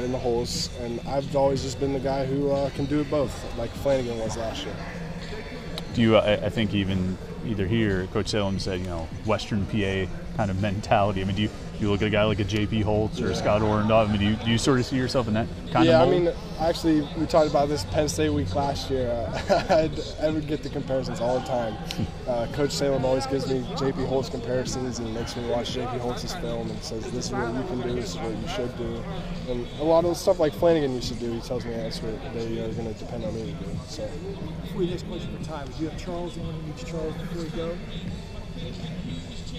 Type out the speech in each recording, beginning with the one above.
in the holes, and I've always just been the guy who can do it both, like Flanagan was last year. Do you? I think even either here, Coach Salem said, Western PA kind of mentality. I mean, do you look at a guy like a J.P. Holtz or Scott Orendorff? I mean, do you sort of see yourself in that kind of mold? Yeah, I mean, actually, we talked about this Penn State week last year. I would get the comparisons all the time. Coach Salem always gives me J.P. Holtz comparisons and makes me watch J.P. Holtz's film and says, this is what you can do, this is what you should do. And a lot of the stuff like Flanagan used to do, he tells me that's what they are going to depend on me to do. So. Before you next question for time, do you have Charles in? Each Charles before you go?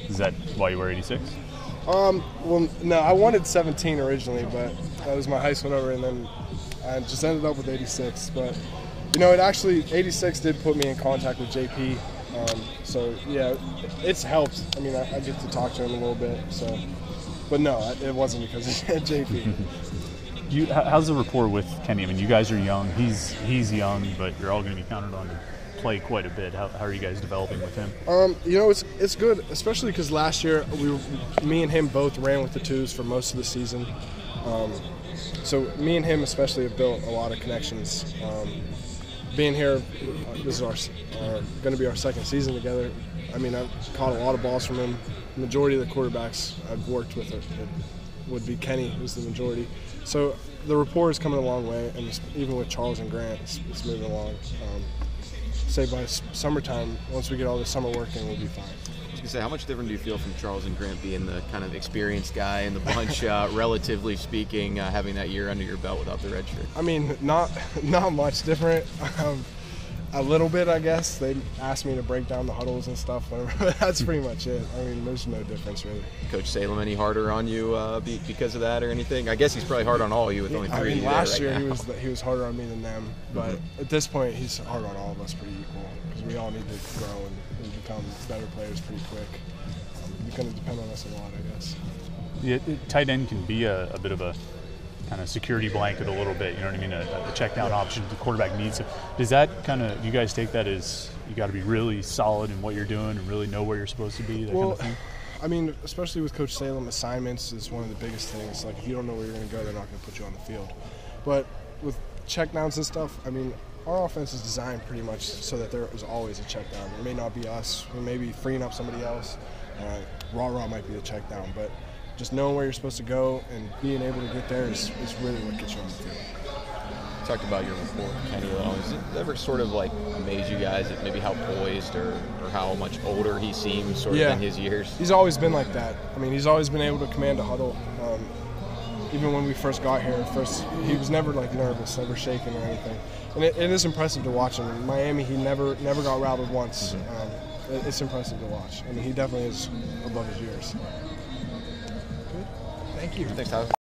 Is that why you wear 86? Well, no, I wanted 17 originally, but that was my high school number, and then I just ended up with 86. But, it actually, 86 did put me in contact with JP. So, yeah, it's helped. I mean, I get to talk to him a little bit. So, but no, it wasn't because of JP. How's the rapport with Kenny? I mean, you guys are young. He's young, but you're all going to be counted on to play quite a bit. How are you guys developing with him? It's good, especially because last year me and him both ran with the twos for most of the season. So me and him especially have built a lot of connections. Being here, this is going to be our second season together. I mean, I've caught a lot of balls from him. The majority of the quarterbacks I've worked with it would be Kenny, who's the majority. So the rapport is coming a long way, and even with Charles and Grant, it's moving along. Say by summertime, once we get all the summer work in, we'll be fine. I was going to say, how much different do you feel from Charles and Grant being the kind of experienced guy in the bunch, relatively speaking, having that year under your belt without the red shirt? I mean, not much different. A little bit, I guess. They asked me to break down the huddles and stuff, but that's pretty much it. I mean, there's no difference really. Coach Salem any harder on you because of that or anything? I guess he's probably hard on all of you with only three. I mean, last year he was harder on me than them, but at this point he's hard on all of us pretty equal because we all need to grow and become better players pretty quick. You're going to depend on us a lot, I guess. Yeah, tight end can be a bit of a kind of security blanket a little bit, you know what I mean, a check down option the quarterback needs. Does that kind of, you guys take that as you got to be really solid in what you're doing and really know where you're supposed to be, that kind of thing? I mean, especially with Coach Salem, assignments is one of the biggest things. Like, if you don't know where you're going to go, they're not going to put you on the field. But with check downs and stuff, I mean, our offense is designed pretty much so that there is always a check down. It may not be us. We may be freeing up somebody else. Raw might be a check down, but just knowing where you're supposed to go and being able to get there is really what gets you on the field. You talked about your rapport with Kenny. Has it ever sort of like amazed you guys at maybe how poised or how much older he seems sort of in his years? He's always been like that. I mean, he's always been able to command a huddle. Even when we first got here, he was never like nervous, never shaking or anything. And it is impressive to watch him. In Miami, he never got rattled once. It's impressive to watch. I mean, he definitely is above his years. Thank you. Thanks, Tyler.